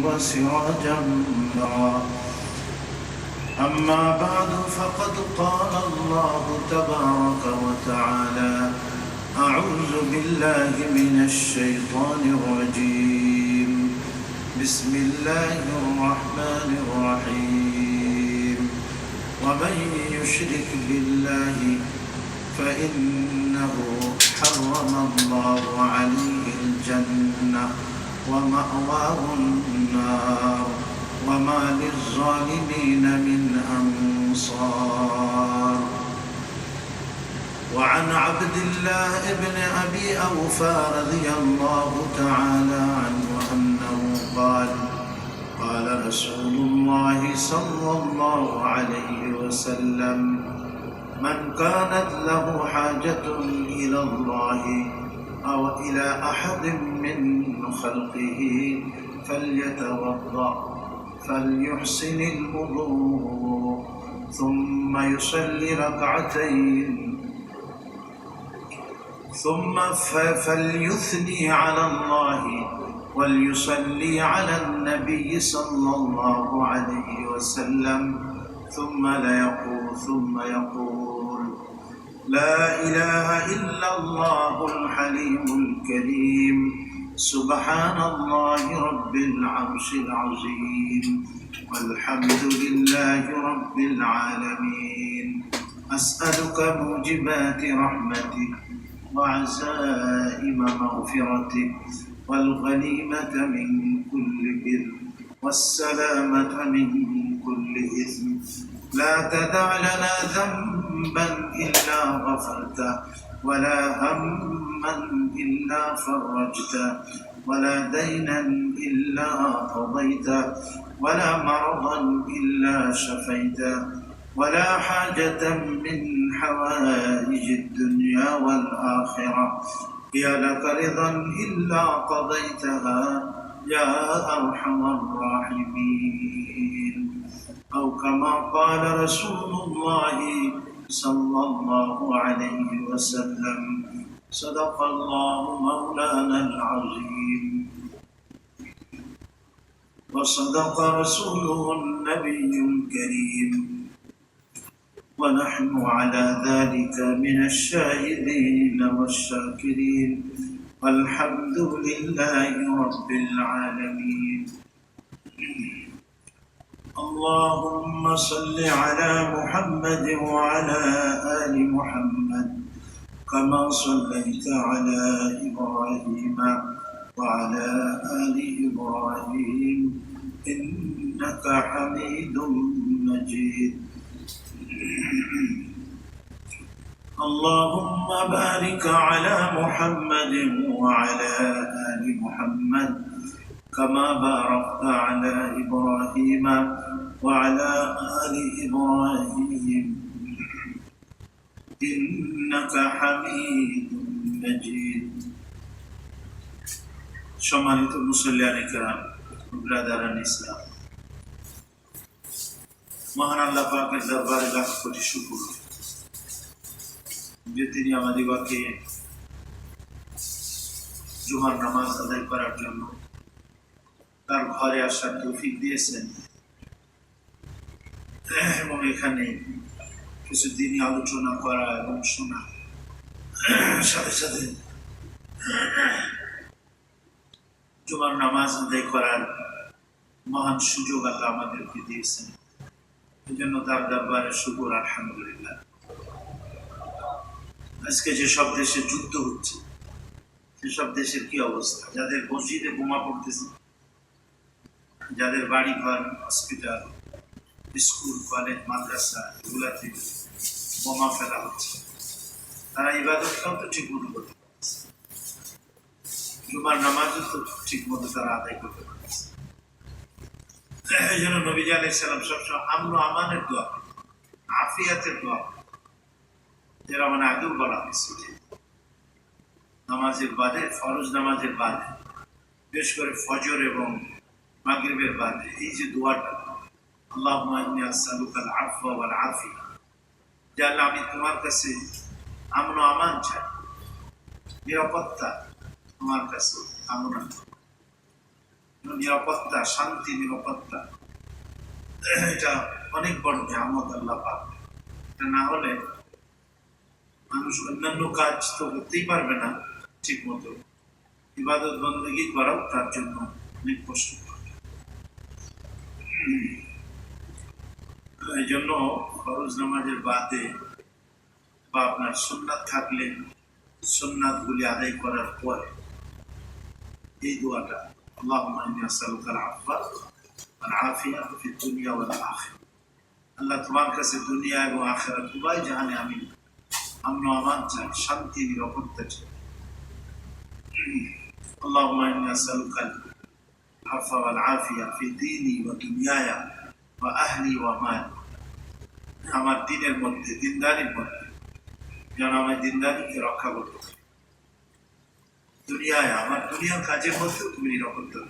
وسراجا منيرا. أما بعد فقد قال الله تبارك وتعالى: أعوذ بالله من الشيطان الرجيم. بسم الله الرحمن الرحيم. ومن يشرك بالله فإنه حرم الله عليه الجنة ومأواه النار وما للظالمين من أنصار. وعن عبد الله بن أبي أوفى رضي الله تعالى عنه أنه قال: قال رسول الله صلى الله عليه وسلم: من كانت له حاجة إلى الله أو إلى أحد من خلقه فليتوضأ فليحسن الوضوء ثم يصلي ركعتين ثم فليثني على الله وليصلي على النبي صلى الله عليه وسلم ثم يقول: لا إله إلا الله الحليم الكريم سبحان الله رب العرش العظيم والحمد لله رب العالمين أسألك موجبات رحمتك وعزائم مغفرتك والغنيمة من كل بر والسلامة من كل إثم لا تدع لنا ذنبا إلا غفرته ولا هما إلا فرجته ولا دينا إلا قضيته ولا مرضا إلا شفيته ولا حاجة من حوائج الدنيا والآخرة هي لك رضا إلا قضيتها يا أرحم الراحمين. أو كما قال رسول الله صلى الله عليه وسلم: صدق الله مولانا العظيم وصدق رسوله النبي الكريم ونحن على ذلك من الشاهدين والشاكرين والحمد لله رب العالمين. اللهم صل على محمد وعلى آل محمد كما صليت على إبراهيم وعلى آل إبراهيم إنك حميد مجيد. اللهم بارك على محمد وعلى آل محمد كما باركت على إبراهيم وعلى آل إبراهيم إنك حميد مجيد. সম্মানিত মুসল্লিয়ানে কেরাম, ব্রাদারান ইসলাম, মহান আল্লাহ পাকের দরবারে লাখ কোটি শুকর যে তিনি আমাদিগকে জুমার নামাজ আদায় করার জন্য তার ঘরে আসার তৌফিক দিয়েছেন এবং এখানে কিছু দিনই আলোচনা করা এবং শোনা, সাথে সাথে জুমার নামাজ আদায় করার মহান সুযোগ আল্লাহ আমাদেরকে দিয়েছেন। এই জন্য তার দরবারে শুকর, আলহামদুলিল্লাহ। আজকে যেসব দেশে যুদ্ধ হচ্ছে, সেসব দেশের কি অবস্থা, যাদের মসজিদে বোমা পড়তেছে, যাদের বাড়ি ঘর, হসপিটাল, স্কুল, কলেজ, মাদ্রাসা এগুলাতে বোমা ফেলা হচ্ছে, তারা ইবাদতটাও তো ঠিক মতো করতে পারছে, জুমার নামাজও তো ঠিক মতো তারা আদায় করতে পারছে। এই জন্য নবী আলাইহিস সালাম সবসময় আমন আমানের দোয়া, আফিয়াতের দোয়া, যেটা মানে আগেও বলা হয়েছে যে নামাজের বাদে, ফরজ নামাজের বাদে, বিশেষ করে ফজর এবং মাগরিবের বাদে এই যে দোয়াটা, আল্লাহুম্মা ইন্নী আসআলুকাল আফওয়া ওয়াল আফিয়া, যে আল্লাহ আমি তোমার কাছে আমন আমান চাই, নিরাপত্তা তোমার কাছে কামনা, নিরাপত্তা, শান্তি, নিরাপত্তা, এটা অনেক বড় নিয়ামত আল্লাহ পাক। এটা না হলে মানুষ অন্যান্য কাজ তো করতেই পারবে না ঠিক মতো, ইবাদত বন্দেগী করাও তার জন্য অনেক কষ্ট। এই জন্য ফরজ নামাজের বাদে বা আপনার সুন্নাত থাকলে সুন্নাত গুলি আদায় করার পরে এই দোয়াটা, আল্লাহুম্মা ইন্নী আসআলুকাল আফওয়া ওয়াল আফিয়া ফিদ দুনিয়া ওয়াল আখিরা, আল্লাহ তোমার কাছে দুনিয়া এবং আখিরাত উভয় জাহানে আমি আমন আমান চাই, শান্তি নিরাপত্তা চাই। আল্লাহুম্মা ইন্নী আসআলুকাল আফওয়া ওয়াল আফিয়া ফি দীনি ওয়া দুনিয়ায়া ওয়া আহলি ওয়া মালি, আমার দিনের মধ্যে, দিনদারির মধ্যে যেন আমার দিনদারিকে রক্ষা করতে পারি, দুনিয়ায় আমার দুনিয়ার কাজের মধ্যেও তুমি নিরাপত্তা,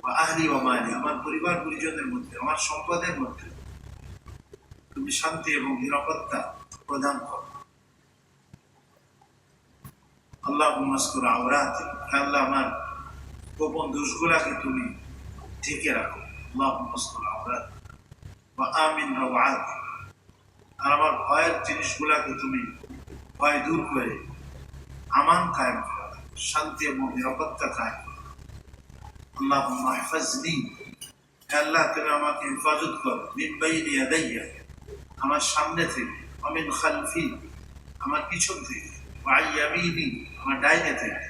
বা আহলি ওয়া মালি, আমার পরিবার পরিজনের মধ্যে, আমার সম্পদের মধ্যে তুমি শান্তি এবং নিরাপত্তা প্রদান করো। আল্লাহুম্মা আস্তুর আওরাতি, আল্লাহ আমার গোপন দোষগুলাকে তুমি ঢেকে রাখো। আল্লাহুম্মা আস্তুর আওরাতি ওয়া আমিন রাওআতি, আর আমার ভয়ের জিনিসগুলাকে তুমি ভয় দূর করে আমান কায়েম করো, শান্তি এবং নিরাপত্তা কায়েম করো। আল্লাহুম্মা ইহফাজনি, আল্লাহ তুমি আমাকে হেফাজত করো, মিন বাইনি ইয়াদাইয়া, আমার সামনে থেকে, ওয়া মিন খালফি, আমার পিছন থেকে, ওয়া আন ইয়ামিনি, আমার ডাইনে থেকে,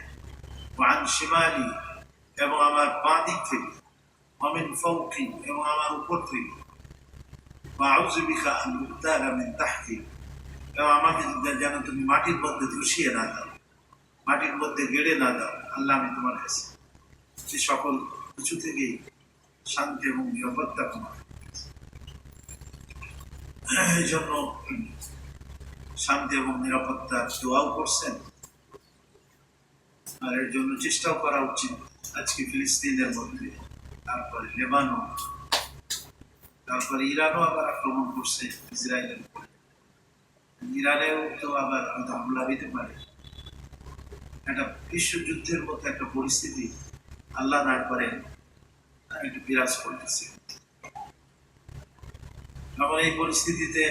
ওয়া আন শিমালি, এবং আমার বাঁ দিক থেকে, ওয়া মিন ফাওকি, এবং আমার উপর থেকে, ওয়া আউযু বিকা আন উগতালা মিন তাহতি, এবং আমাকে যেন তুমি মাটির মধ্যে ধসিয়ে না দাও, মাটির মধ্যে গেড়ে না দাও। আল্লাহ আমি তোমার কাছে যে সকল কিছু থেকেই শান্তি এবং নিরাপত্তা তোমার। এই জন্য শান্তি এবং নিরাপত্তার দোয়াও করছেন, আর এর জন্য চেষ্টাও করা উচিত। আজকে ফিলিস্তিনের মধ্যে, তারপরে লেবানন, তারপরে ইরানও আবার আক্রমণ করছে ইসরায়েলের উপরে, ইরানেও তো আবার হামলা দিতে পারে। একটা বিশ্বযুদ্ধের মতো একটা পরিস্থিতি আল্লাহ না করেন একটু বিরাজ করতেছে। আমার এই পরিস্থিতিতে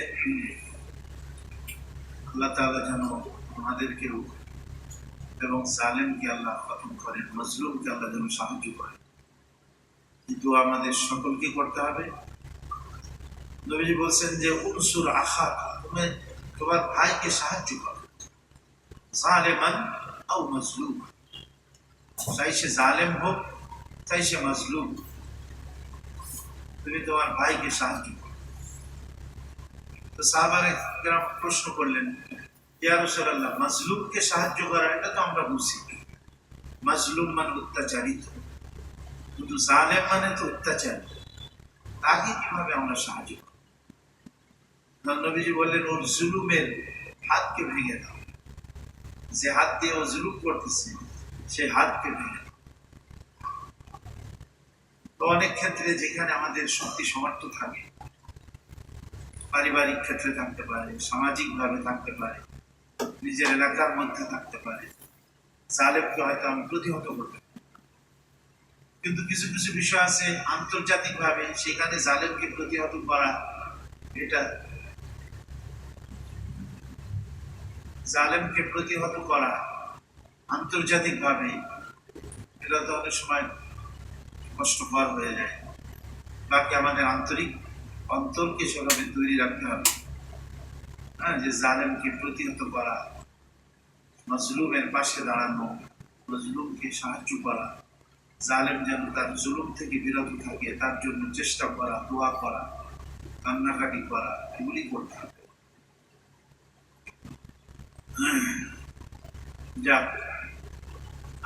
আল্লাহ তাআলা যেন আমাদেরকেও এবং জালেমকে আল্লাহ খতম করেন, মজলুমকে আল্লাহ যেন সাহায্য করেন। কিন্তু আমাদের সকলকে করতে হবে। নবীজি বলছেন যে উনসুর আখা, তুমি তোমার ভাইকে সাহায্য করো, জালেমান আও মজলুম, চাই সে জালেম হোক চাই সে মজলুম, তুমি তোমার ভাইকে সাহায্য করো। তো সাহাবায়ে কেরাম প্রশ্ন করলেন, ইয়া রাসূলুল্লাহ, মজলুমকে সাহায্য করা এটা তো আমরা বুঝি, মজলুম মানে অত্যাচারিত, কিন্তু জালেম মানে তো অত্যাচারী, তাকে কিভাবে আমরা সাহায্য করব? নবীজি বললেন, ওর জুলুমের হাতকে ভেঙে দাও, যে হাত দিয়ে ও জুলুম করতেছে সেই হাতকে ভেঙে দাও। তো অনেক ক্ষেত্রে যেখানে আমাদের শক্তি সামর্থ্য থাকে, পারিবারিক ক্ষেত্রে থাকতে পারে, সামাজিক ভাবে থাকতে পারে, নিজের এলাকার মধ্যে থাকতে পারে, জালেমকে হয়তো আমি প্রতিহত করতে পারি। কিন্তু কিছু কিছু বিষয় আছে আন্তর্জাতিক ভাবে, সেখানে জালেমকে প্রতিহত করা, এটা জালেমকে প্রতিহত করা আন্তর্জাতিক ভাবে, এটা তো অনেক সময় কষ্টকর হয়ে যায়। বাকি আমাদের আন্তরিক অন্তরকে সেভাবে তৈরি রাখতে হবে, হ্যাঁ, যে জালেমকে প্রতিহত করা, মজলুমের পাশে দাঁড়ানো, মজলুমকে সাহায্য করা, জালেম যেন তার জুলুম থেকে বিরত থাকে তার জন্য চেষ্টা করা, দোয়া করা, কান্নাকাটি করা, এগুলি করতে হবে। যাক,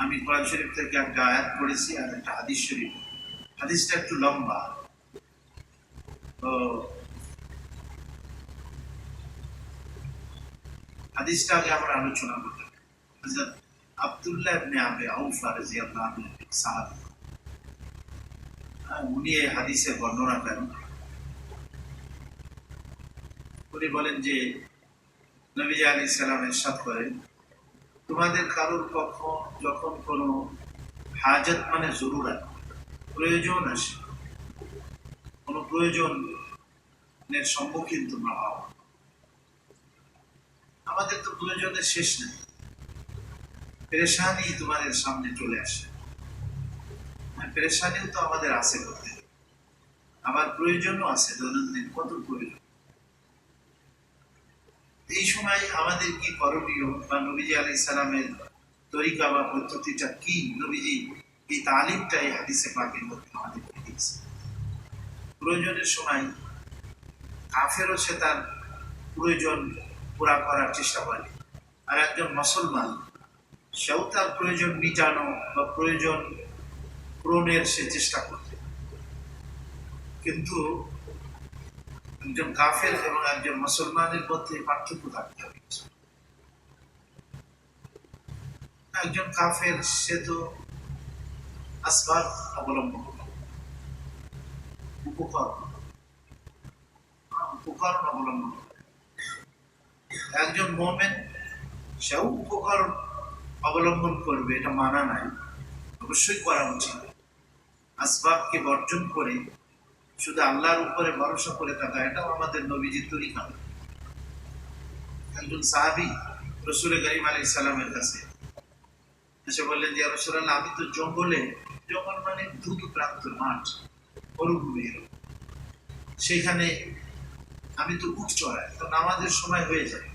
আমি কোরআন শরীফ থেকে একটা আয়াত পড়েছি আর একটা হাদিস শরীফ। হাদিসটা একটু লম্বা, তো হাদিসটা আগে আমরা আলোচনা করতে হবে। হযরত আব্দুল্লাহ ইবনে আবি আওফা রাদিয়াল্লাহু আনহু সাহাবী, উনি এই হাদিসের বর্ণনা করেন। উনি বলেন যে নবী আলাইহিস সালাম ইরশাদ করেন, তোমাদের কারোর পক্ষ যখন কোনো হাজত মানে জরুরত, প্রয়োজন আসে, কোনো প্রয়োজনের সম্মুখীন তোমরা হও। আমাদের তো প্রয়োজনের শেষ নেই, পেরেশানি তোমাদের সামনে চলে আসে। পেরেশানিও তো আমাদের আছে করতে, আবার প্রয়োজনও আছে, দৈনন্দিন কত প্রয়োজন। এই সময় আমাদের কি করণীয়, বা নবীজি আলাইহিস সালামের তরিকা বা পদ্ধতিটা কি, নবীজি এই তালিমটা এই হাদিসে পাকের মধ্যে আমাদেরকে দিয়েছে। প্রয়োজনের সময় কাফেরও সে তার প্রয়োজন পুরা করার চেষ্টা করে, আর একজন মুসলমান সেও তার প্রয়োজন মিটানো বা প্রয়োজন পূরণের সে চেষ্টা করবে। কিন্তু একজন কাফের এবং একজন মুসলমানের মধ্যে পার্থক্য থাকতে হবে। একজন কাফের সে তো আসবাব অবলম্বন করে, উপকরণ অবলম্বন করে। একজন মুমিন সেও উপকরণ অবলম্বন করবে, এটা মানা নাই, অবশ্যই করা উচিত। আসবাবকে বর্জন করে শুধু আল্লাহর উপরে ভরসা করে থাকা, এটাও আমাদের নবীজির তরিকা। একজন সাহাবী রাসূল করিম আলাইহিস সালামের কাছে এসে বললেন যে ইয়া রাসূলুল্লাহ, আমি তো জঙ্গল মানে দূর প্রান্ত মাঠ, মরুভূমি, সেখানে আমি তো উট চড়াই, তো নামাজের সময় হয়ে যায়,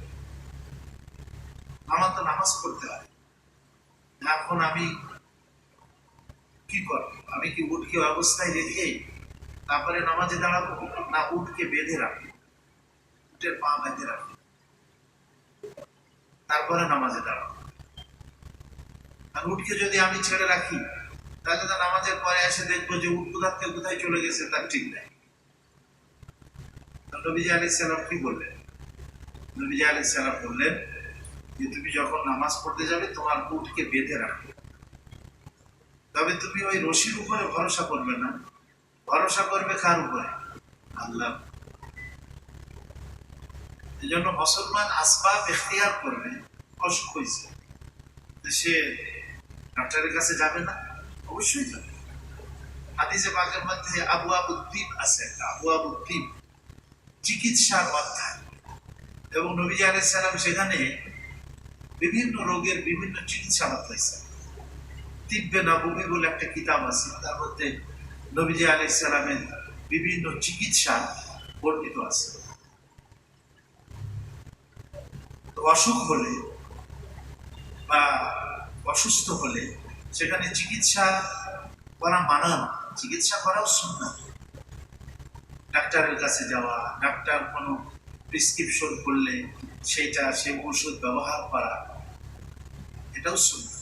আমার তো নামাজ পড়তে হয়, এখন আমি কি করব? আমি কি উটকে অবস্থায় রেখে তারপরে নামাজে দাঁড়াবো, না উটকে বেঁধে রাখবো, উটের পা বেঁধে রাখবো, তারপরে নামাজে দাঁড়াবো? আর উটকে যদি আমি ছেড়ে রাখি, তাহলে তো নামাজের পরে এসে দেখবো যে উট কোথায় চলে গেছে তার ঠিক নাই। নবীজি আলাইহিস সালাম কি বললেন? নবীজি আলাইহিস সালাম বললেন যে তুমি যখন নামাজ পড়তে যাবে তোমার উটকে বেঁধে রাখবে, তবে তুমি ওই রশির উপরে ভরসা করবে না, ভরসা করবে কার উপরে? আল্লাহ। এই জন্য মুসলমান আসবাব ইখতিয়ার করবে। অসুখ হয়েছে, সে ডাক্তারের কাছে যাবে না? অবশ্যই যাবে। হাদিসে পাকের মধ্যে আবওয়াবুত তিব আছে, আবওয়াবুত তিব, চিকিৎসার অধ্যায়, এবং নবীজি আলাইহিস সালাম সেখানে বিভিন্ন রোগের বিভিন্ন চিকিৎসা বাতলাইছেন। তিব্বে নববী বলে একটা কিতাব আছে, তার মধ্যে নবীজি আলাইহিস সালামের বিভিন্ন চিকিৎসা বর্ণিত আছে। তো অসুখ হলে বা অসুস্থ হলে সেখানে চিকিৎসা করা মানা না, চিকিৎসা করাও সুন্নাত। ডাক্তারের কাছে যাওয়া, ডাক্তার কোনো প্রেসক্রিপশন করলে সেই ওষুধ ব্যবহার করা, এটাও সুন্নাত।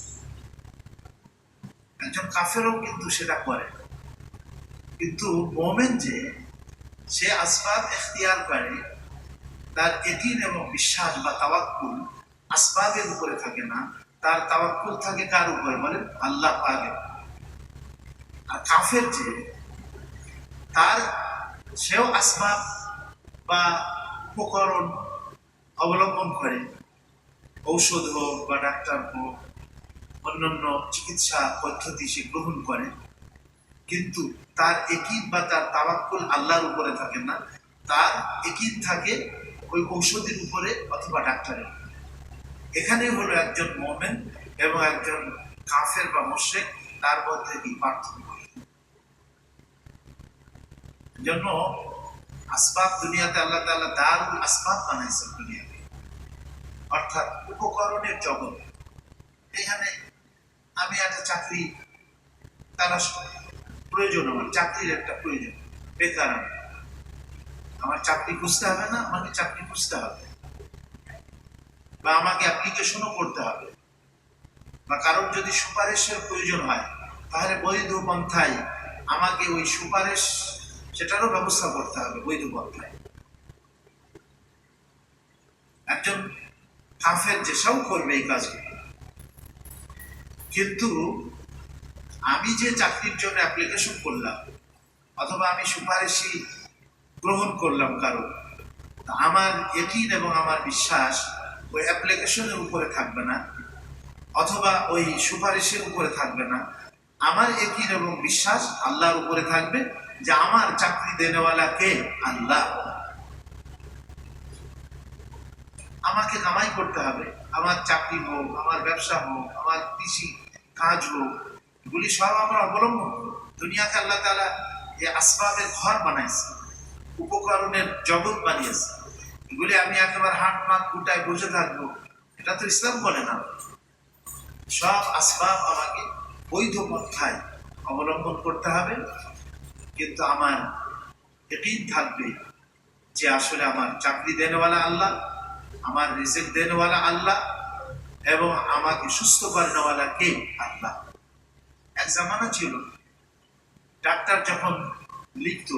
একজন কাফেরও কিন্তু সেটা করে, কিন্তু মুমিন যে সে আসবাব ইখতিয়ার করে, তার ইয়াকিন এবং বিশ্বাস বা তাওয়াক্কুল আসবাবের উপরে থাকে না, তার তাওয়াক্কুল থাকে কার উপরে? বলেন, আল্লাহ পাকের। আর কাফের যে সেও আসবাব বা উপকরণ অবলম্বন করে, ঔষধ হোক বা ডাক্তার হোক, অন্যান্য চিকিৎসা পদ্ধতি সে গ্রহণ করে, কিন্তু তার ইয়াকিন বা তার তাওয়াক্কুল আল্লাহর উপরে থাকে না, তার ইয়াকিন থাকে ওই ঔষধের উপরে অথবা ডাক্তারের উপরে। এখানে হলো একজন মুমিন এবং একজন কাফের বা মুশরিক, তার মধ্যে কি পার্থক্য। জন্য আসবাব দুনিয়াতে আল্লাহ তাআলা দারুল আসবাব বানাইছেন দুনিয়াতে, অর্থাৎ উপকরণের জগৎ। এখানে আমি একটা চাকরি তালাশ করি, প্রয়োজন, আমার চাকরির একটা প্রয়োজন, বেকার আমার চাকরি খুঁজতে হবে না, আমাকে চাকরি খুঁজতে হবে, বা আমাকে অ্যাপ্লিকেশনও করতে হবে, বা কারোর যদি সুপারিশের প্রয়োজন হয় তাহলে বৈধ পন্থায় আমাকে ওই সুপারিশ সেটারও ব্যবস্থা করতে হবে বৈধ পন্থায়। একজন কাফের যেসব করবে এই কাজগুলো, কিন্তু আমি যে চাকরির জন্য অ্যাপ্লিকেশন করলাম অথবা আমি সুপারিশই গ্রহণ করলাম কারণ, আমার ইয়াকিন এবং আমার বিশ্বাস ওই অ্যাপ্লিকেশনের উপরে থাকবে না, অথবা ওই সুপারিশের উপরে থাকবে না, আমার ইয়াকিন এবং বিশ্বাস আল্লাহর উপরে থাকবে যে আমার চাকরি দেনেওয়ালা কে? আল্লাহ। আমাকে কামাই করতে হবে, আমার চাকরি হোক, আমার ব্যবসা হোক, আমার কৃষি কাজ হোক, এগুলি সব আমরা অবলম্বন করব। দুনিয়াকে আল্লাহ তাআলা এই আসবাবের ঘর বানাইছে, উপকরণের জগৎ বানিয়েছে। এগুলি আমি একেবারে হাত মাত গুটায় বসে থাকবো, এটা তো ইসলাম বলে না। সব আসবাব আমাকে বৈধ পন্থায় অবলম্বন করতে হবে, কিন্তু আমার ইয়াকিন থাকবে যে আসলে আমার চাকরি দেনেওয়ালা আল্লাহ, আমার রিজিক দেনেওয়ালা আল্লাহ, এবং আমাকে সুস্থ করেনেওয়ালা কে? আল্লাহ। এক জামানা ছিল ডাক্তার যখন লিখতো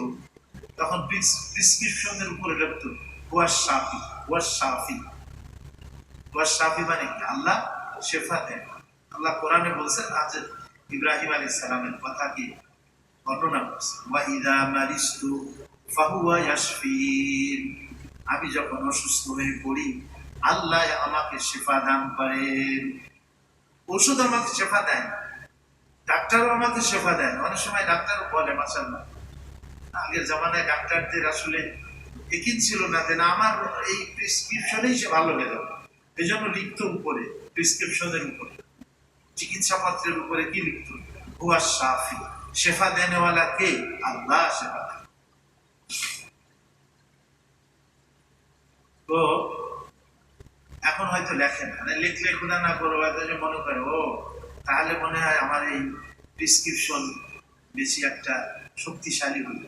তখন প্রিসক্রিপশনের উপরে লিখতো হুয়া শাফি, হুয়া শাফি। হুয়া শাফি মানে কি? আল্লাহ শেফা দেন। আল্লাহ কোরআনে বলছেন, আজ ইব্রাহিম আলাইহিস সালামের কথা কি বর্ণনা করছে, ওয়া ইযা মারিস্তু ফাহুয়া ইয়াশফিন। আমি যখন অসুস্থ হয়ে পড়ি আল্লাহ আমাকে শেফা দান করেন। ওষুধ আমাকে শেফা দেন, ডাক্তারও আমাকে শেফা দেন। অনেক সময় ডাক্তারও বলে, মাশাআল্লাহ, আগের জামানায় ডাক্তারদের আসলে ইয়াকিন ছিল না যে না আমার এই প্রেসক্রিপশনেই সে ভালো হয়ে যাবে, এই জন্য লিখতো উপরে, প্রেসক্রিপশনের উপরে, চিকিৎসাপত্রের উপরে কি লিখতো? হুয়া শাফি, শেফা দেনেওয়ালা কে? আল্লাহ শেফা দেন। তো এখন হয়তো লেখে না, লিখলে খুদা না করো হয়তো মনে করে ও তাহলে মনে হয় আমার এই প্রেসক্রিপশন বেশি একটা শক্তিশালী হলো,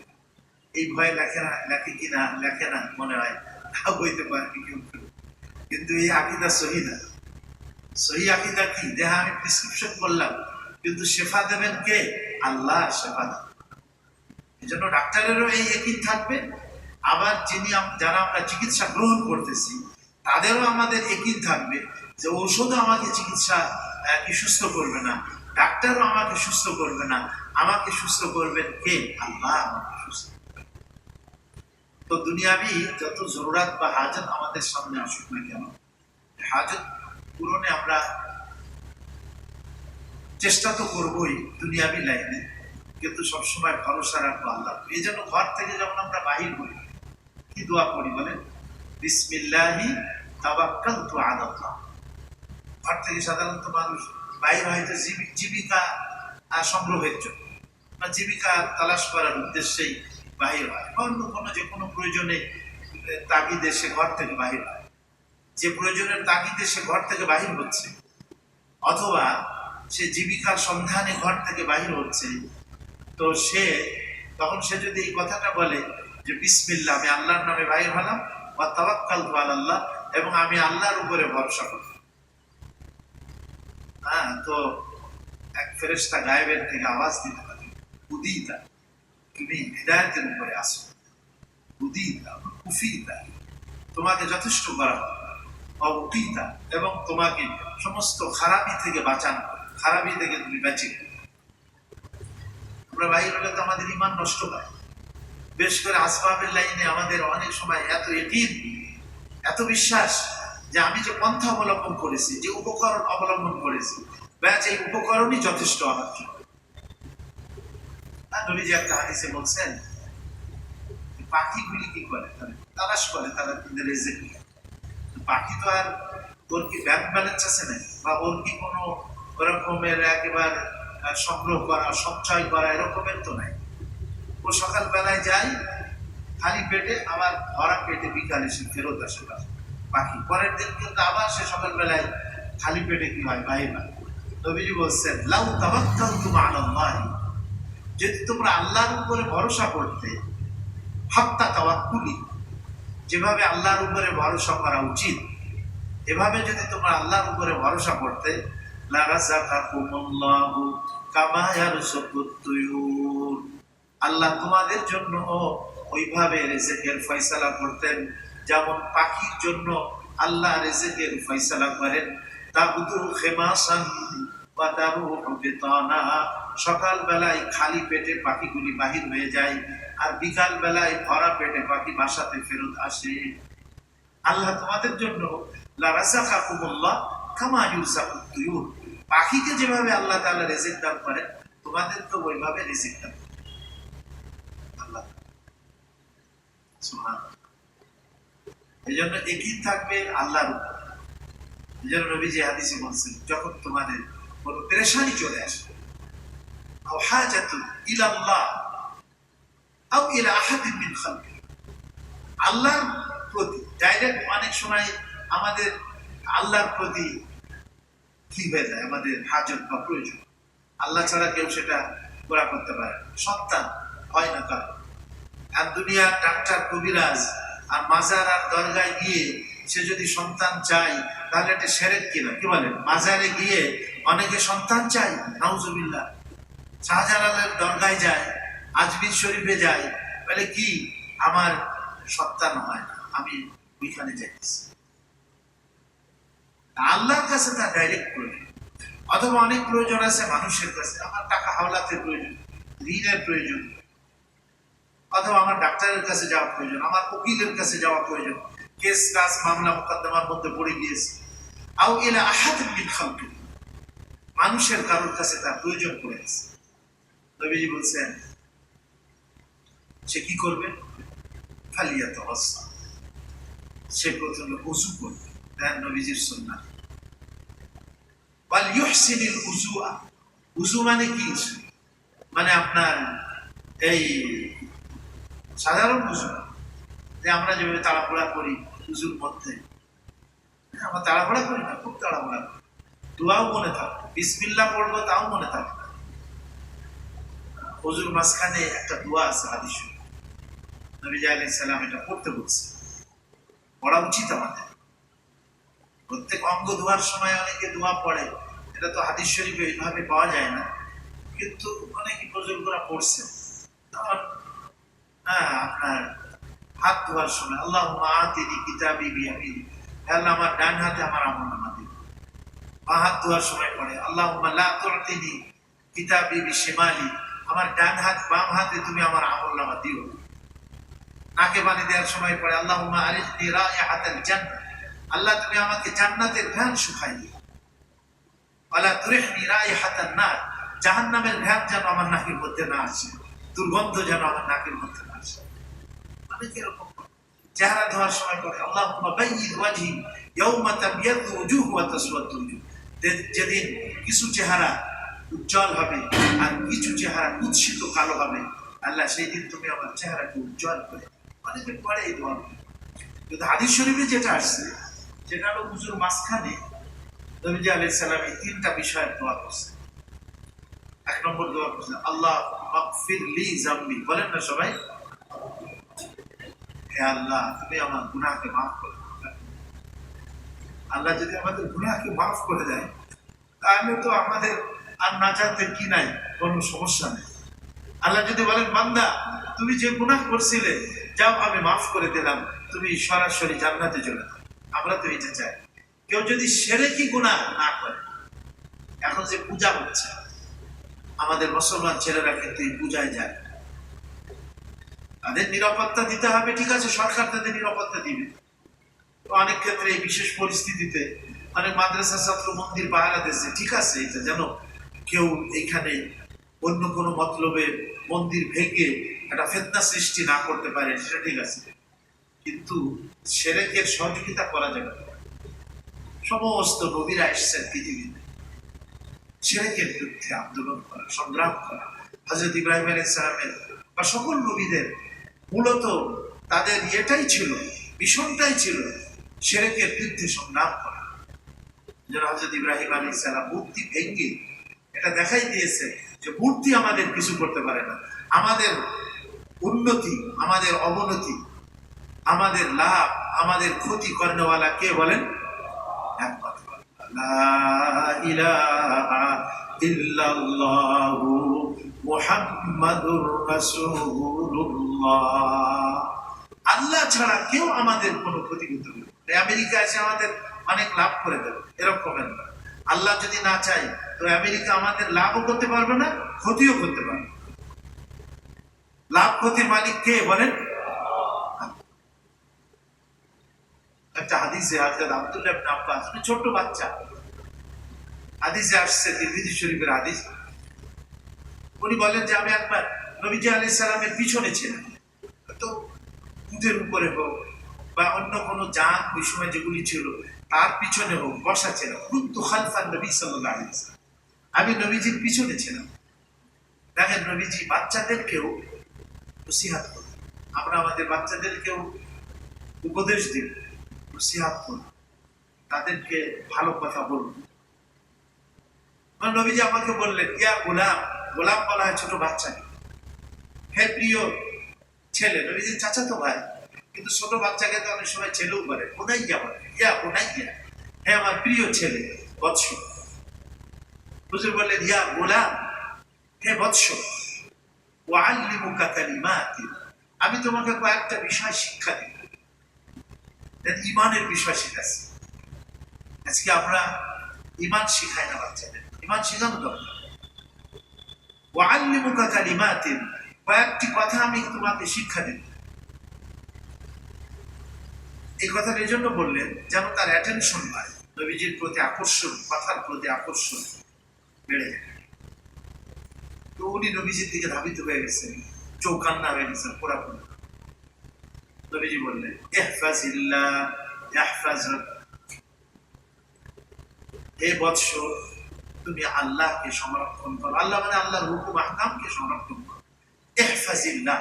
এই ভয়ে লেখে না, লেখে কিনা লেখে না, মনে হয় তাও হইতে পারে কেউ। কিন্তু এই আকীদা সহি না। সহি আকীদা কি? যে হ্যাঁ আমি প্রেসক্রিপশন করলাম, কিন্তু শেফা দেবেন কে? আল্লাহ শেফা দেন। এই জন্য ডাক্তারেরও এই ইয়াকিন থাকবে, আবার যারা আমরা চিকিৎসা গ্রহণ করতেছি তাদেরও আমাদের ইয়াকিন থাকবে যে ঔষধও আমাকে চিকিৎসা কি সুস্থ করবে না, ডাক্তারও আমাকে সুস্থ করবে না, আমাকে সুস্থ করবেন কে? আল্লাহ আমাকে সুস্থ। তো দুনিয়াবি যত জরুরত বা হাজত আমাদের সামনে আসুক না কেন, হাজত পূরণে আমরা চেষ্টা তো করবোই দুনিয়াবি লাইনে, কিন্তু সবসময় ভরসা রাখবো আল্লাহ। এই জন্য ঘর থেকে যখন আমরা বাহির করি কি দোয়া করি বলেন? বিসমিল্লাহি তাওয়াক্কালতু আলাল্লাহ। ঘর থেকে সাধারণত মানুষ বাইরে হয়তো জীবিকা সংগ্রহের জন্য বা জীবিকা তালাশ করার উদ্দেশ্যেই বাহির হয়, অন্য কোনো যে কোনো প্রয়োজনে তাগিদে সে ঘর থেকে বাহির হয়। যে প্রয়োজনের তাগিদে সে ঘর থেকে বাহির হচ্ছে, অথবা সে জীবিকার সন্ধানে ঘর থেকে বাহির হচ্ছে, তো তখন সে যদি এই কথাটা বলে যে বিসমিল্লাহ, আমি আল্লাহর নামে বাহির হলাম, ওয়া তাওয়াক্কালতু আলাল্লাহ, এবং আমি আল্লাহর উপরে ভরসা করি। হ্যাঁ, তো এক ফেরেশতা গায়েবের থেকে আওয়াজ দিতে পারে, উদিতা, তুমি হিদায়াতের উপরে আসো, উদিতা কুফিতা, তোমাকে যথেষ্ট করা হবে, অউকিতা, এবং তোমাকে সমস্ত খারাপি থেকে বাঁচানো, খারাপি থেকে তুমি বেঁচে গেলে। আমরা বাইরে হলে তো আমাদের ঈমান নষ্ট হয়। বেশ করে আসবাবের লাইনে আমাদের অনেক সময় এত ইয়াকিন, এত বিশ্বাস যে আমি যে পন্থা অবলম্বন করেছি, যে উপকরণ অবলম্বন করেছি, ব্যাস এই উপকরণই যথেষ্ট আমার জন্য। নবীজি একটা হাদিসে বলছেন, পাখিগুলি কি করে? তালাশ করে তারা তাদের রিজিক। পাখি তো আর ওর কি ব্যাংক ব্যালেন্স আছে নাকি, বা ওর কি কোনো ওরকমের একেবারে সংগ্রহ করা, সঞ্চয় করা এরকমের তো নাই। ও সকালবেলায় যায় খালি পেটে, আবার ভরা পেটে বিকালে সে ফেরত আসে পাখি। পরের দিন কিন্তু আবার সে সকালবেলায় খালি পেটে কি হয়? বাইরে হয়। নবীজি বলছেন, লাউ তাওয়াক্কালতুম আলাল্লাহ, যদি তোমরা আল্লাহর উপরে ভরসা করতে, হাক্কা তাওয়াক্কুলি, যেভাবে আল্লাহর উপরে ভরসা করা উচিত, এভাবে যদি তোমরা আল্লাহর উপরে ভরসা করতে, লারাযাকাকুমুল্লাহু কামা ইয়ারযুকুত তুয়ুর, আল্লাহ তোমাদের জন্য ওইভাবে রিজিকের ফয়সালা করতেন যেমন পাখির জন্য আল্লাহ রিজিকের ফয়সালা করেন। তাবদু খিমাসান ওয়া তারুহু বিতানা, সকাল বেলায় খালি পেটে পাখিগুলি বাহির হয়ে যায়, আর বিকাল বেলায় ভরা পেটে পাখি বাসাতে ফেরত আসে। আল্লাহ তোমাদের জন্য লারাযাকাকুমুল্লাহ কামা ইউরযাকুত তুয়ুর, পাখিকে যেভাবে আল্লাহ তাআলা রিজিক দান করেন তোমাদেরকে ওইভাবে রিজিক দান আল্লাহ। সুবহানাল্লাহ। এই জন্য একই থাকবে আল্লাহর উপর। এই জন্য নবীজি হাদিসে বলছেন, যখন তোমাদের কোনো পেরেশানি চলে আসে, আও হাজাতুন ইলাল্লাহ আও ইলা আহাদিন মিন খালকি, আল্লাহর প্রতি ডাইরেক্ট অনেক সময় আমাদের আল্লাহর প্রতি কি হয়ে যায়, আমাদের হাজত বা প্রয়োজন, আল্লাহ ছাড়া কেউ সেটা পুরা করতে পারে না। সন্তান হয় না কারণ, আর দুনিয়ার ডাক্তার কবিরাজ আর মাজার আর দরগায় গিয়ে সে যদি সন্তান চায় তাহলে এটা শিরক কিনা, কি বলেন? মাজারে গিয়ে অনেকে সন্তান চায়, নাউজুবিল্লাহ। শাহজালালের দরগায় যায়, আজমির শরীফে যায়, বলে কি আমার সন্তান হয় না, আমি ওইখানে যাইছি। আল্লাহর কাছে তার ডাইরেক্ট প্রয়োজন। অথবা অনেক প্রয়োজন আছে মানুষের কাছে, আমার টাকা হাওলাতের প্রয়োজন, ঋণের প্রয়োজন, অথবা আমার ডাক্তারের কাছে যাওয়া প্রয়োজন, আমার উকিলের কাছে যাওয়া প্রয়োজন, কেস কাজ মামলা মোকদ্দমার মধ্যে পড়ে গিয়েছে। আও ইলা আহাদিন মিন খালকি, মানুষের কারোর কাছে তার প্রয়োজন পড়ে গেছে। নবীজি বলছেন সে কি করবে? ফালিয়াতাওয়াসসা, সে প্রথমে ওযু করবে। দেন নবীজির সুন্নাহ, ওয়াল ইউহসিনিল উযুআ। উযু মানে কি? মানে আপনার এই সাধারণ উযু, যে আমরা যেভাবে তাড়াহুড়া করি উযুর মধ্যে, আমরা তাড়াহুড়া করি না, খুব তাড়াহুড়া করি, দোয়াও মনে থাকবে, বিসমিল্লাহ পড়বো তাও মনে থাকবে। ওযুর মাঝখানে একটা দোয়া আছে হাদিস, নবীজি আলাইহিস সালাম এটা পড়তে বলছে, পড়া উচিত আমাদের। প্রত্যেক অঙ্গ ধোয়ার সময় অনেকে দোয়া পড়ে, এটা তো হাদিস শরীফে এইভাবে পাওয়া যায় না, কিন্তু অনেকে বুজুর্গরা পড়ছে। আপনার হাত ধোয়ার সময় আল্লাহুম্মা আতিনি কিতাবি বিয়ামিনি, আল্লাহ আমার ডান হাতে আমার আমলনামা দিন। বাঁ হাত ধোয়ার সময় পড়ে আল্লাহুম্মা লা তু'তিনি কিতাবি বিশিমালি, আমার ডান হাত বাম হাতে তুমি আমার আমলনামা দিও। নাকে পানি দেওয়ার সময় পড়ে আল্লাহুম্মা আরিজনি রাইহাতাল জান্নাহ, আল্লাহ তুমি আমাকে জান্নাতের ঘ্রাণ শুকাই দিও। ওয়ালা তুরিহনি রাইহাতান নার, জাহান্নামের ঘ্রাণ যেন আমার নাকের মধ্যে না আসে, দুর্গন্ধ যেন আমার নাকের মধ্যে না আসে। মানে কিরকম? চেহারা ধোয়ার সময় পড়ে আল্লাহুম্মা বাইয়িদ ওয়াজহি ইয়াওমা তাবিয়াদু ওয়ুজুহু ওয়া তাসওয়াদু ওয়ুজুহ, যেদিন কিছু চেহারা উজ্জ্বল হবে আর কিছু চেহারা কুৎসিত কালো হবে, আল্লাহ সেই দিন তুমি আমার চেহারাকে উজ্জ্বল করে। অনেকে পড়ে এই দোয়া, কিন্তু হাদিস শরীফে যেটা আসছে সেটা হলো উযুর মাঝখানে নবীজি আলাইহিস সালাম এই তিনটা বিষয়ের দোয়া করছে। এক নম্বর দোয়া করছে আল্লাহ মাগফির লি যামবি, বলেন না সবাই, হে আল্লাহ তুমি আমার গুনাহকে মাফ করে দাও। আল্লাহ যদি আমাদের গুনাহকে মাফ করে দেয় তাহলে তো আমাদের আর নাজাতের কি নাই, কোনো সমস্যা নেই। আল্লাহ যদি বলেন বান্দা তুমি যে গুনাহ করছিলে যাও আমি মাফ করে দিলাম, তুমি সরাসরি জান্নাতে চলে যাও, আমরা তো এটা চাই। কেউ যদি শিরকি গুনাহ না করে, এখন যে পূজা হচ্ছে আমাদের মুসলমান ছেলেরা কিন্তু এই পূজায় যায়, তাদের নিরাপত্তা দিতে হবে, ঠিক আছে, সরকার তাদের নিরাপত্তা দিবে। অনেক ক্ষেত্রে এই বিশেষ পরিস্থিতিতে অনেক মাদ্রাসা ছাত্র মন্দির পাহারা দিচ্ছে, ঠিক আছে, এটা যেন কেউ এখানে অন্য কোনো মতলবে মন্দির ভেঙে একটা ফিতনা সৃষ্টি না করতে পারে, সেটা ঠিক আছে, কিন্তু শিরকের সহযোগিতা করা যাবে না। সমস্ত নবীরা এসেছেন পৃথিবীতে শিরকের বিরুদ্ধে আন্দোলন করা, সংগ্রাম করা। হযরত ইব্রাহিম আলাইহিস সালামের বা সকল নবীদের মূলত তাদের এটাই ছিল, মিশনটাই ছিল শিরকের বিরুদ্ধে সংগ্রাম করা। যেন হযরত ইব্রাহিম আলাইহিস সালাম মূর্তি ভেঙে এটা দেখাই দিয়েছে যে মূর্তি আমাদের কিছু করতে পারে না। আমাদের উন্নতি, আমাদের অবনতি, আমাদের লাভ, আমাদের ক্ষতি করেনওয়ালা কে বলেন? একমাত্র লা ইলাহা ইল্লাল্লাহু মুহাম্মাদুর রাসূলুল্লাহ। আল্লাহ ছাড়া কেউ আমাদের কোনো ক্ষতি করতে পারে না। আমেরিকা এসে আমাদের অনেক লাভ করে দেবে, এরকম না। আল্লাহ যদি না চায় তো আমেরিকা আমাদের লাভও করতে পারবে না, ক্ষতিও করতে পারবে। লাভ ক্ষতির মালিক কে বলেন? একটা হাদিসে হযরত আব্দুল্লাহ ইবনে আব্বাস, ছোট বাচ্চা, হাদিসে আসছে তিরমিজি শরীফের হাদিস, উনি বলেন যে আমি একবার নবীজি আলাইহিস সালামের পিছনে ছিলাম, তো উটের উপরে হোক বা অন্য কোনো যান ওই সময় যেগুলি ছিল তার পিছনে হোক বসা ছিলাম। কুনতু খালফান নবী সাল্লাল্লাহু আলাইহি ওয়াসাল্লাম, আমি নবীজির পিছনে ছিলাম। দেখেন নবীজি বাচ্চাদেরকেও নসিহত করেন। আমরা আমাদের বাচ্চাদেরকেও উপদেশ দিই, নসিহত করুন, তাদেরকে ভালো কথা বলুন। নবীজি আমাকে বললেন, ইয়া গোলাম, গোলাম বলা হয় ছোট বাচ্চাকে, হে প্রিয় ছেলে, নবীজির চাচাতো ভাই, কিন্তু ছোট বাচ্চাকে তো অনেক সময় ছেলেও বলে, বোনাইয়া বলে, ইয়া বোনাইয়া, হে আমার প্রিয় ছেলে, বৎস। হুজুর বললেন, ইয়া গোলাম, হে বৎস, ওয়াল্লিমুকা কালিমাতিন, আমি তোমাকে কয়েকটা বিষয় শিক্ষা দিব। ইমানের বিষয় শিখাচ্ছি। আজকে আমরা ইমান শিখাই না বাচ্চাদের, ইমান শিখানো দরকার। ওয়াল্লিমুকা কালিমাতিন, কয়েকটি কথা আমি তোমাকে শিক্ষা দেব। এই কথাটা এই জন্য বললেন যেন তার অ্যাটেনশন পায়, নবীজির প্রতি আকর্ষণ, কথার প্রতি আকর্ষণ বেড়ে যায়। তো উনি নবীজির দিকে ধাবিত হয়ে গেছেন, চৌকান্না হয়ে গেছেন পুরাপুরি। নবীজি বললেন, ইহফাজিল্লাহ ইয়াহফাজুক, হে বৎস, তুমি আল্লাহকে সংরক্ষণ করো। আল্লাহ মানে আল্লাহর হুকুম আহকামকে সংরক্ষণ করো। ইহফাজিল্লাহ,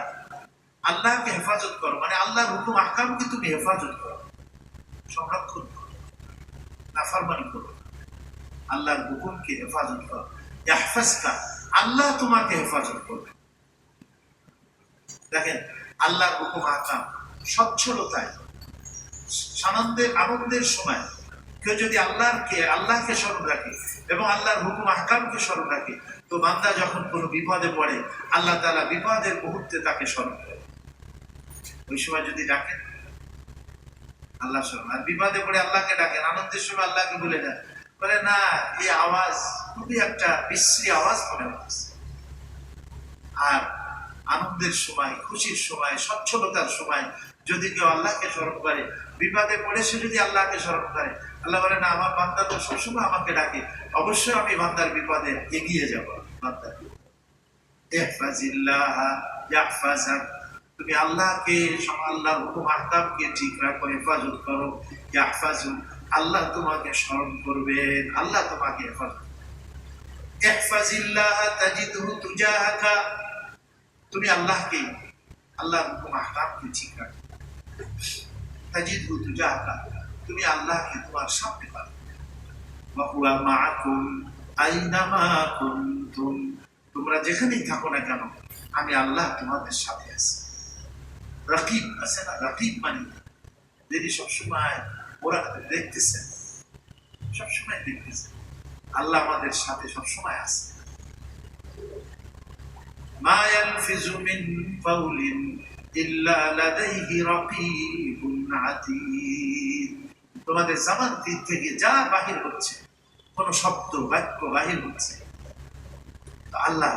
আল্লাহকে হেফাজত করো, মানে আল্লাহর হুকুম আহকামকে তুমি হেফাজত করো, সংরক্ষণ করো, নাফরমানি করো, আল্লাহর হুকুমকে হেফাজত করো। ইয়াহফাজকা, আল্লাহ তোমাকে হেফাজত করবে। দেখেন আল্লাহর হুকুম আহকাম সচ্ছলতায়, আনন্দের সময় কেউ যদি আল্লাহকে স্মরণ রাখে এবং আল্লাহর হুকুম আহকামকে স্মরণ রাখে, তো বান্দা যখন কোনো বিপদে পড়ে আল্লাহ তাআলা বিপদের মুহূর্তে তাকে স্মরণ করে। ওই সময় যদি ডাকেন আল্লাহ স্মরণ, আর বিপদে পড়ে আল্লাহকে ডাকেন, আনন্দের সময় আল্লাহকে ভুলে যান, বলে না এই আওয়াজ খুবই একটা বিশ্রী আওয়াজ মনে হচ্ছে। আর আনন্দের সময়, খুশির সময়, সচ্ছলতার সময় যদি কেউ আল্লাহকে স্মরণ করে, বিপদে পড়ে সে যদি আল্লাহকে স্মরণ করে, আল্লাহ বলে না আমার বান্দা তো সবসময় আমাকে ডাকে, অবশ্যই আমি বান্দার বিপদে এগিয়ে যাব। বান্দার ইহফাজিল্লাহ ইয়াহফাজুক, তুমি আল্লাহকে, আল্লাহর হুকুম আহকামকে ঠিক রাখো, হেফাজত করো। ইয়াহফাজুক, আল্লাহ তোমাকে স্মরণ করবেন, আল্লাহ তোমাকে হেফাজত। ইহফাজিল্লাহ তাজিদহু তুজাহাকা, তুমি আল্লাহকে, আল্লাহর হুকুম আহকামকে ঠিক রাখো। তাজিদহু তুজাহাকা, তুমি আল্লাহকে তোমার সামনে পাবে। ওয়া হুয়া মাআকুম আইনামা কুনতুম, তোমরা যেখানেই থাকো না কেন আমি আল্লাহ তোমাদের সাথে আছি। রাকিব আছে না, রাকিব মানে যিনি সবসময় ওরা দেখতেছেন, সবসময় দেখতেছেন, আল্লাহ আমাদের সাথে সবসময় আছে। মা ইয়ালফিজু মিন কাউলিন ইল্লা লাদাইহি রাকিবুন আতীদ, তোমাদের জবান থেকে যা বাহির হচ্ছে, কোন শব্দ বাক্য বাহির হচ্ছে, আল্লাহ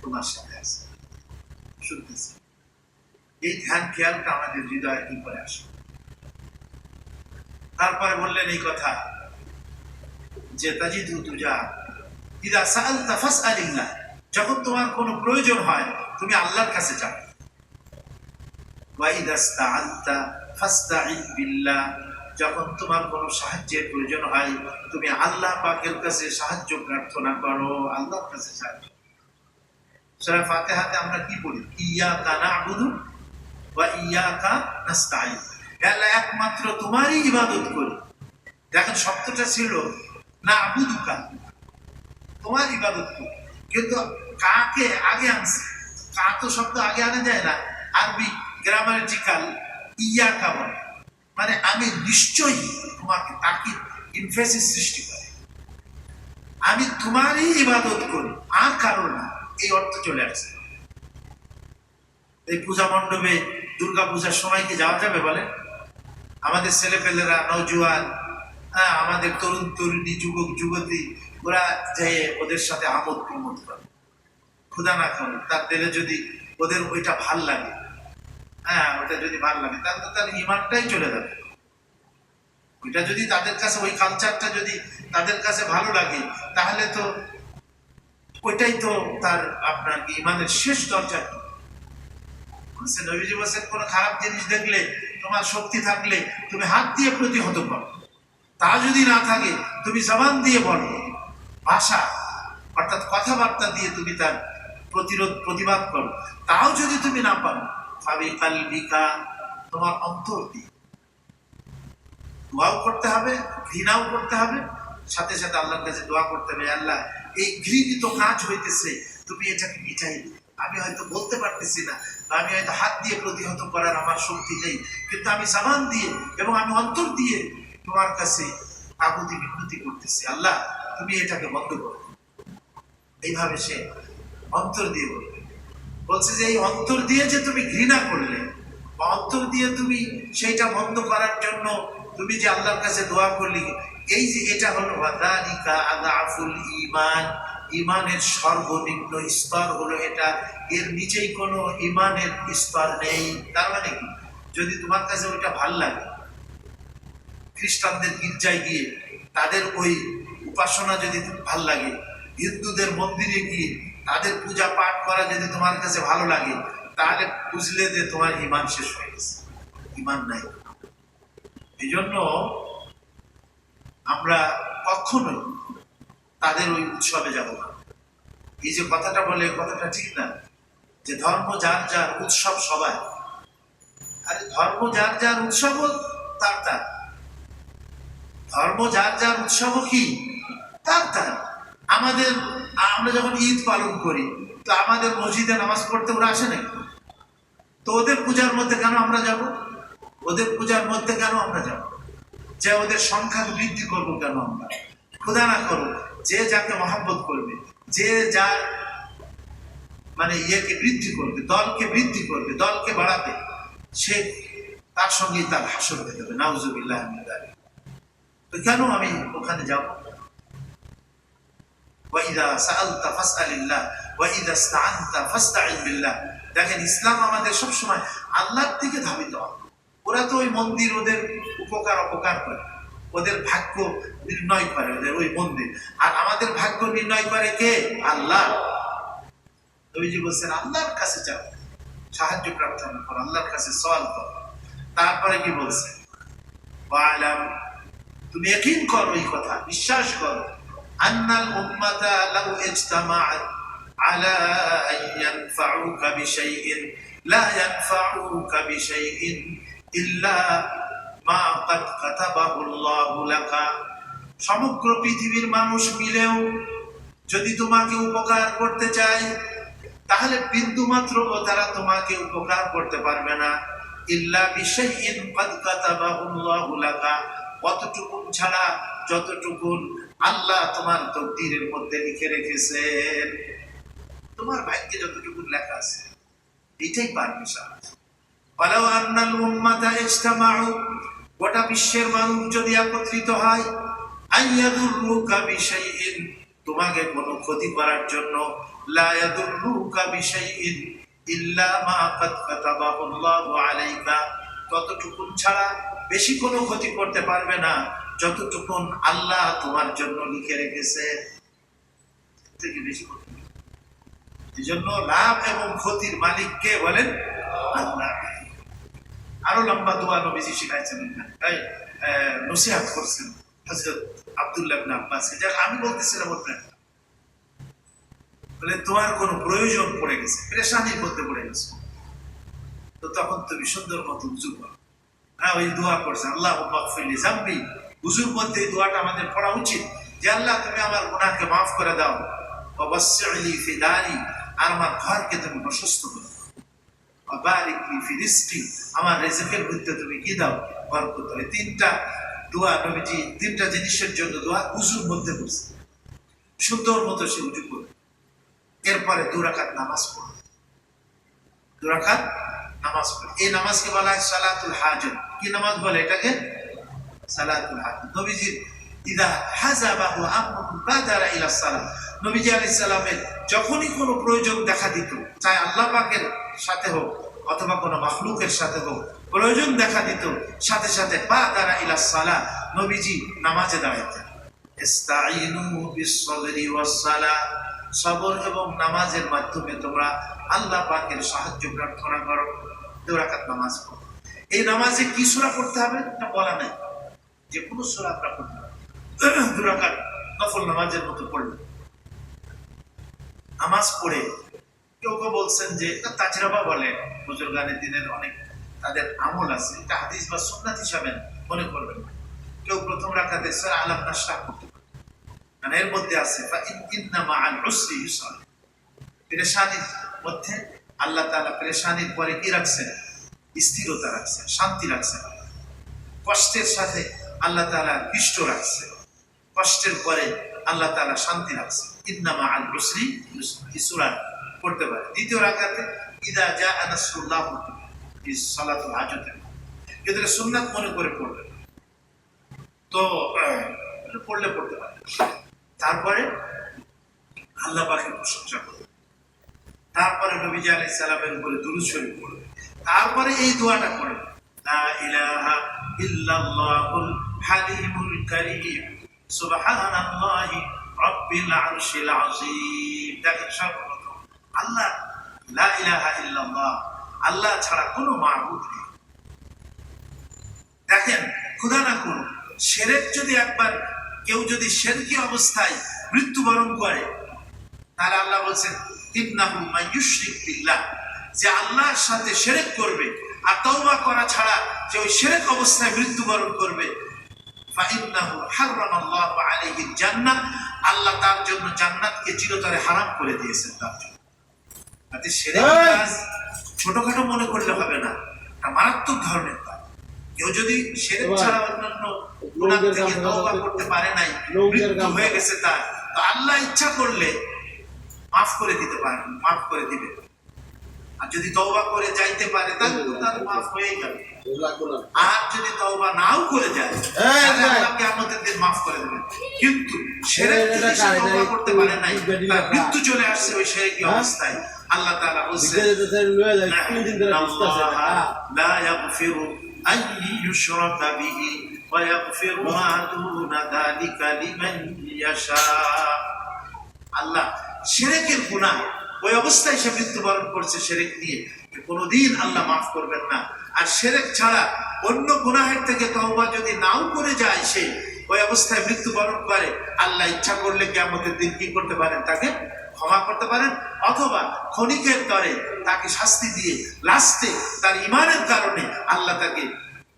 তোমার সাথে আছে, শুনতেছে। এই ধ্যান খেয়ালটা আমাদের হৃদয়ে কি করে আসে। তারপরে বললেন এই কথা যে তাজিদহু তুজা, ইযা সাআলতা ফাসআলিল্লাহ, যখন তোমার কোনো প্রয়োজন হয় তুমি আল্লাহর কাছে যাও। ওয়া ইযা ইসতাআনতা ফাসতাঈন বিল্লাহ, যখন তোমার কোনো সাহায্যের প্রয়োজন হয় তুমি আল্লাহ পাকের কাছে সাহায্য প্রার্থনা করো, আল্লাহর কাছে যাও। সূরা ফাতিহাতে আমরা কি বলি? ইয়্যাকা না'বুদু ওয়া ইয়্যাকা নাস্তাঈন, আল্লাহ একমাত্র তোমারই ইবাদত করি। দেখেন শব্দটা ছিল না'বুদুকা, তোমার ইবাদত করি, কিন্তু কাকে আগে আনছে? কা তো শব্দ আগে আনা যায় না, আরবি গ্রামাটিক্যাল ইয়্যাকা বলে, মানে আমি নিশ্চয়ই তোমাকে, তাকে ইমফেসিস সৃষ্টি করে, আমি তোমারই ইবাদত করি আর কারণ না, এই অর্থ চলে আসছে। এই পূজা মণ্ডপে দুর্গা পূজার সময় কি যাওয়া যাবে বলে? আমাদের ছেলেপেলেরা, নওজোয়ান, আমাদের তরুণ তরুণী, যুবক যুবতী, ওরা যেয়ে ওদের সাথে আমোদ প্রমোদ করে, ক্ষুধা না খাবে, তার দিলে যদি ওদের ওইটা ভাল লাগে, ওটা যদি ভাল লাগে তাহলে তো তার ইমানটাই চলে যাবে। ওইটা যদি তাদের কাছে, ওই কালচারটা যদি তাদের কাছে ভালো লাগে, তাহলে তো ওইটাই তো তার আপনার কি ইমানের শেষ দরজা। নবীজি বলছেন কোনো খারাপ জিনিস দেখলে, তোমার শক্তি থাকলে তুমি হাত দিয়ে প্রতিহত করো, তা যদি না থাকে তুমি জবান দিয়ে বলো, ভাষা অর্থাৎ কথাবার্তা দিয়ে তুমি তার প্রতিবাদ করো, তাও যদি তুমি না পারো ফাবিকালবিকা, তোমার অন্তর দিয়ে দোয়াও করতে হবে, ঘৃণাও করতে হবে, সাথে সাথে আল্লাহর কাছে দোয়া করতে হবে, আল্লাহ এই ঘৃণিত কাজ হইতেছে তুমি এটাকে মিটাই দিবে। আমি হয়তো বলতে পারতেছি না, আমি হয়তো হাত দিয়ে প্রতিহত করার আমার শক্তি নেই, কিন্তু আমি জবান দিয়ে এবং আমি অন্তর দিয়ে তোমার কাছে কাকুতি বিনতি করতেছি, আল্লাহ তুমি এটাকে বন্ধ করো। এইভাবে সে অন্তর দিয়ে বলবে। বলছে যে এই অন্তর দিয়ে যে তুমি ঘৃণা করলে, অন্তর দিয়ে তুমি সেইটা বন্ধ করার জন্য তুমি যে আল্লাহর কাছে দোয়া করলি, এই যে এটা হলো ওয়াদালিকা আদাফুল ঈমান, ঈমানের সর্বনিম্ন স্তর হলো এটা, এর নিচেই কোনো ঈমানের স্তর নেই। তার মানে কি, যদি তোমার কাছে ওইটা ভাল লাগে, খ্রিস্টানদের গির্জায় গিয়ে তাদের ওই উপাসনা যদি ভাল লাগে, হিন্দুদের মন্দিরে গিয়ে তাদের পূজা পাঠ করা যদি তোমার কাছে ভালো লাগে, তাহলে বুঝলে যে তোমার ঈমান শেষ হয়ে গেছে, ঈমান নাই। এই জন্য আমরা কখনোই তাদের ওই উৎসবে যাব না। এই যে কথাটা বলে, কথাটা ঠিক না যে ধর্ম যার যার উৎসব সবাই। আরে ধর্ম যার যার উৎসব তার তার, ধর্ম যার যার উৎসব কি তার তার। আমরা যখন ঈদ পালন করি, তো আমাদের মসজিদে নামাজ পড়তে ওরা আসে নাকি? তো ওদের পূজার মধ্যে কেন আমরা যাব? ওদের পূজার মধ্যে কেন আমরা যাব? যে ওদের সংখ্যা বৃদ্ধি করবো কেন আমরা? খোদা না করো, যে যাকে মহব্বত করবে, যে যার মানে ইয়েকে বৃদ্ধি করবে, দলকে বৃদ্ধি করবে, দলকে বাড়াবে, সে তার সঙ্গেই তার হাসর হয়ে যাবে। নাউজুবিল্লাহ মিন যালিক। তো কেন আমি ওখানে যাব? ওয়াইদা সাআলতা ফাসআলিল্লাহ ওয়াইদা ইসতাআনতা ফাসতাঈন বিল্লাহ। দেখেন, ইসলাম আমাদের সবসময় আল্লাহর দিকে ধাবিত হয়। ওরা তো ওই মন্দির ওদের উপকার অপকার করে, ওদের ভাগ্য নির্ণয় করে ওদের ওই মন্দির, আর আমাদের ভাগ্য নির্ণয় করে কে? আল্লাহ। নবীজি বলছেন আল্লাহর কাছে যাও, সাহায্য প্রার্থনা করো, আল্লাহর কাছে সওয়াল করো। তারপরে কি বলছে? ওয়ালাম, তুমি ইয়াকিন করো, এই কথা বিশ্বাস করো, আন্নাল উম্মাতা লাউ ইজতামাআত আলা আন ইয়ানফাউকা বিশাইইন লা ইয়ানফাউকা বিশাইইন ইল্লা মা কাদ কাতাবাহুল্লাহু লাকা। সমগ্র পৃথিবীর মানুষ মিলেও যদি তোমাকে উপকার করতে চায়, তাহলে বিন্দু মাত্র তারা তোমাকে উপকার করতে পারবে না, ইল্লা বিশাইইন কাদ কাতাবাহুল্লাহু লাকা, কতটুকু ছাড়া যতটুকু আল্লাহ তোমার তকদীরের মধ্যে লিখে রেখেছেন। তোমার ভাগ্যে যতটুকু লেখা আছে এটাই পারবে সাহায্য। ওয়ালাউ আন্নাল উম্মাতা ইজতামাউ, গোটা বিশ্বের মানুষ যদি একত্রিত হয়, আইয়াদুররুকা বিশাইইন, তোমাকে কোনো ক্ষতি করার জন্য, লা ইয়াদুররুকা বিশাইইন ইল্লা মা কাদ কাতাবাহুল্লাহু আলাইকা, ততটুকুন ছাড়া বেশি কোনো ক্ষতি করতে পারবে না যতটুকুন আল্লাহ তোমার জন্য লিখে রেখেছে। থেকে বেশি ক্ষতি। এই জন্য লাভ এবং ক্ষতির মালিক কে বলেন? আল্লাহ। আরো লম্বা দোয়া নবীজি শিখাইছেন, তাই নসিহত করছেন হযরত আব্দুল্লাহ ইবনে আব্বাসকে। যা আমি বলতেছিলাম আপনার, বলে তোমার কোনো প্রয়োজন পড়ে গেছে, পেরেশানির মধ্যে পড়ে গেছে, তো তখন তুমি সুন্দর মতো উযু করো। হ্যাঁ, ওই দোয়া করছে, আল্লাহুম্মা গফিরলি যামবি। উযুর মধ্যে এই দোয়াটা আমাদের পড়া উচিত, যে আল্লাহ তুমি আমার গুনাহকে মাফ করে দাও, ওয়া ওয়াসসি'লি ফি দারি, আর আমার ঘরকে তুমি প্রশস্ত করো, ওয়া বারিক লি ফি রিজকি, আমার রিজকের মধ্যে তুমি কি দাও? বরকত দাও। এই তিনটা দোয়া নবীজি তিনটা জিনিসের জন্য দোয়া উযুর মধ্যে করছে। সুন্দর মতো সে উযু করে এরপরে 2 রাকাত নামাজ পড়ে, 2 রাকাত নামাজ পড়ে। এই নামাজকে বলা হয় সালাতুল হাজত। কি নামাজ বলে এটাকে? সালাতুল হাজত। নবীজি ইদা হাযাবাহু আমরুন বাদারা ইলা সালাত, নবীজি আলাইহিস সালামের যখনই কোনো প্রয়োজন দেখা দিত, চাই আল্লাহ পাকের সাথে হোক অথবা কোনো মাখলুকের সাথে হোক, প্রয়োজন দেখা দিত, সাথে সাথে বাদারা ইলা সালাত, নবীজি নামাজে দাঁড়াইতেন। ইস্তাঈনু বিস সাবরি ওয়াস সালাহ, সবর এবং নামাজের মাধ্যমে তোমরা আল্লাহ পাকের সাহায্য প্রার্থনা করো। 2 রাকাত নামাজ পড়ো। এই নামাজে কি সূরা পড়তে হবে তা বলা নাই, যে কোনো সূরা আমরা পড়তে পারি। 2 রাকাত নফল নামাজের মতো পড়লে নামাজ পড়ে কেউ কেউ বলছেন যে তাজরাবা বলে, বুজুর্গানে দিনের অনেক তাদের আমল আছে, এটা হাদিস বা সুন্নাত হিসাবে মনে করবেন না। কেউ প্রথম রাকাতে সূরা আলাম নাশরাহ পড়তে পারে, মানে এর মধ্যে আছে ইন্না মাআল উসরি ইউসরা, পেরেশানির মধ্যে আল্লাহ তাআলা পেরেশানির পরে কি রাখছেন? স্থিরতা রাখছেন, শান্তি রাখছেন। কষ্টের সাথে আল্লাহ তাআলা কষ্ট রাখছেন, কষ্টের পরে আল্লাহ তাআলা শান্তি রাখছেন। ইন্না মাআল উসরি ইউসরা, এই সূরা পড়তে পারে। দ্বিতীয় রাকাতে ইদা জাআ নাসরুল্লাহ, এই সালাতুল হাজত, এদের সুন্নাত মনে করে পড়বে, তো পড়লে পড়তে পারে। তারপরে আল্লাহ পাকের প্রশংসা করবে, তারপরে নবীজি আলাইহিস সালামের উপরে দুরূদ শরীফ পড়বে, তারপরে এই দোয়াটা করবে, লা ইলাহা ইল্লাল্লাহুল হালিমুল কারীম সুবহানাল্লাহি রাব্বিল আরশিল আযীম। দেখেন সর্বপ্রথম আল্লাহ, লা ইলাহা ইল্লাল্লাহ, আল্লাহ ছাড়া কোনো মাবুদ নেই। দেখেন খোদা না করুন, শিরক যদি একবার কেউ যদি শিরকি অবস্থায় মৃত্যুবরণ করে, তাহলে আল্লাহ বলছেন ইন্নাহু মাইয়ুশরিক বিল্লাহ, যে আল্লাহর সাথে শিরক করবে আর তওবা করা ছাড়া যে ওই শিরক অবস্থায় মৃত্যুবরণ করবে, ফাইন্নাহু হারামাল্লাহু আলাইহিল জান্নাহ, আল্লাহ তার জন্য জান্নাতকে চিরতরে হারাম করে দিয়েছেন তার জন্য। তাতে শিরক কাজ ছোটখাটো মনে করলে হবে না, এটা মারাত্মক ধরনের কাজ। কেউ যদি শিরক ছাড়া অন্যান্য গুনাহ থেকে তওবা করতে পারে নাই, মৃত্যু হয়ে গেছে তার, তো আল্লাহ ইচ্ছা করলে মাফ করে দিতে পারেন, মাফ করে দিবে। আর যদি তওবা করে যাইতে পারে তাহলে তো তার মাফ হয়ে যাবে। আর যদি তওবা নাও করে যায় তাহলে আল্লাহ কিয়ামতের দিন মাফ করে দেবেন। কিন্তু শিরক থেকে সে তওবা করতে পারে নাই, তার মৃত্যু চলে আসছে ওই শিরকি অবস্থায়, আল্লাহ তাআলা বলছেন লা ইয়াগফিরু আন ইউশরাকা বিহি ওয়া ইয়াগফিরু মা দুনা যালিকা লিমান ইয়াশা। আল্লাহ শিরকের গুনাহ ওই অবস্থায় সে মৃত্যুবরণ করছে শিরক নিয়ে, কোনোদিন আল্লাহ মাফ করবেন না। আর শিরক ছাড়া অন্য গুনাহের থেকে তওবা যদি নাও করে যায়, সে ওই অবস্থায় মৃত্যুবরণ করে, আল্লাহ ইচ্ছা করলে কিয়ামতের দিন কি করতে পারেন? তাকে ক্ষমা করতে পারেন, অথবা ক্ষণিকের তরে তাকে শাস্তি দিয়ে লাস্টে তার ঈমানের কারণে আল্লাহ তাকে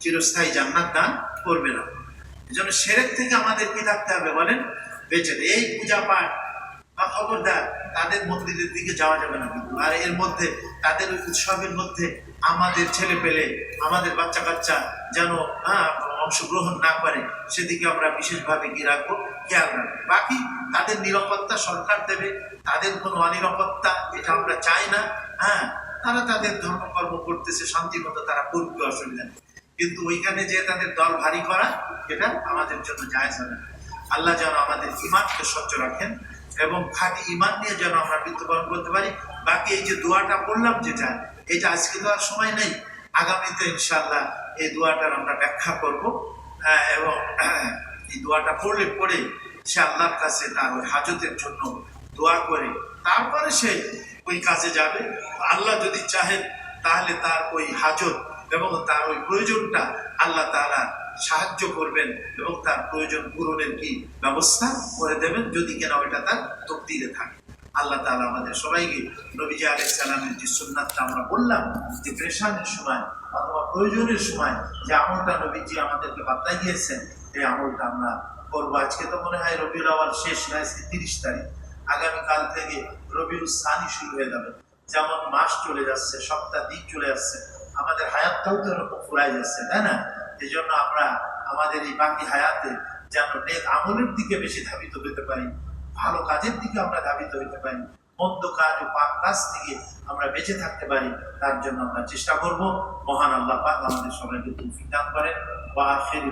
চিরস্থায়ী জান্নাত দান করবে না। এজন্য শিরক থেকে আমাদের কি থাকতে হবে বলেন? বেঁচে। এই পূজা পাঠ বা খবরদার তাদের মন্দিরের দিকে যাওয়া যাবে না কিন্তু। আর এর মধ্যে তাদের উৎসবের মধ্যে আমাদের ছেলে পেলে, আমাদের বাচ্চা কাচ্চা যেন অংশগ্রহণ না করে, সেদিকে আমরা বিশেষভাবে কি রাখবো? খেয়াল রাখবো। বাকি তাদের নিরাপত্তা সরকার দেবে, তাদের কোনো অনিরাপত্তা এটা আমরা চাই না। তারা তাদের ধর্মকর্ম করতেছে, শান্তি মতো তারা করবে, অসুবিধা নেই। কিন্তু ওইখানে যে তাদের দল ভারী করা, এটা আমাদের জন্য জায়েজ হবে না। আল্লাহ যেন আমাদের ঈমানকে স্বচ্ছ রাখেন এবং খাঁটি ঈমান নিয়ে যেন আমরা মৃত্যুবরণ করতে পারি। বাকি এই যে দোয়াটা বললাম, যেটা এটা আজকে তো আর সময় নেই, আগামীতে ইনশাআল্লাহ এই দোয়াটার আমরা ব্যাখ্যা করব। এবং এই দোয়াটা পড়ে সে আল্লাহর কাছে তার ওই হাজতের জন্য দোয়া করে তারপরে সে ওই কাজে যাবে। আল্লাহ যদি চাহেন তাহলে তার ওই হাজত এবং তার ওই প্রয়োজনটা আল্লাহ তাআলা সাহায্য করবেন এবং তার প্রয়োজন পূরণের কি ব্যবস্থা করে দেবেন, যদি কিনা ওইটা তার তকদিরে থাকে। আল্লাহ তাআলা আমাদের সবাইকে নবীজি আলাইহিস সালামের যে সুন্নাতটা আমরা বললাম, যে পেরেশানির সময় অথবা প্রয়োজনের সময় যে আমলটা নবীজি আমাদেরকে বাতলাই দিয়েছেন, এই আমলটা আমরা করবো। আজকে তো মনে হয় রবিউল আউয়াল শেষ হয়েছে 30 তারিখ, আগামীকাল থেকে রবিউল সানি শুরু হয়ে যাবে। যেমন মাস চলে যাচ্ছে, সপ্তাহ দিন চলে যাচ্ছে, আমাদের হায়াতটাও তো এরকম ফুরাই যাচ্ছে, তাই না? এই জন্য আমরা আমাদের এই বাকি হায়াতে যেন নেক আমলের দিকে বেশি ধাবিত হতে পারি, ভালো কাজের দিকে আমরা ধাবিত হতে পারি, মন্দ কাজ ও পাপ কাজ থেকে আমরা বেঁচে থাকতে পারি, তার জন্য আমরা চেষ্টা করব। মহান আল্লাহ পাক আমাদের সবাইকে তৌফিক দান করেন। ওয়া আখিরু